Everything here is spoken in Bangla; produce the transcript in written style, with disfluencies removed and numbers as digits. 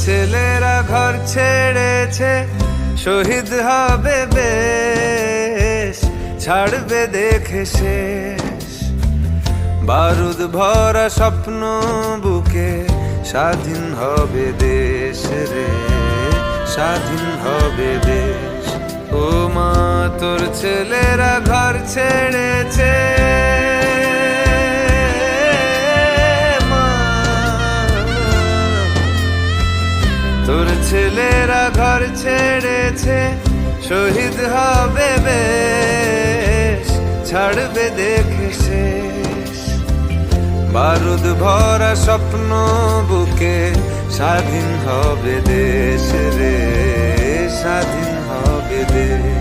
ছেলেরা ঘর ছেড়েছে, শহীদ হবে বেশ, ছাড়বে দেখে শেষ। বারুদ ভরা স্বপ্ন বুকে, স্বাধীন হবে দেশ রে, স্বাধীন হবে দেশ। ও মা তোর ছেলেরা ঘর ছেড়েছে, মা তোর ছেলেরা ঘর ছেড়েছে, শহীদ হবে বেশ, ছাড়বে দেখে শেষ। বারুদ ভরা স্বপ্ন বুকে, স্বাধীন হবে দেশ রে, স্বাধীন হবে দেশ।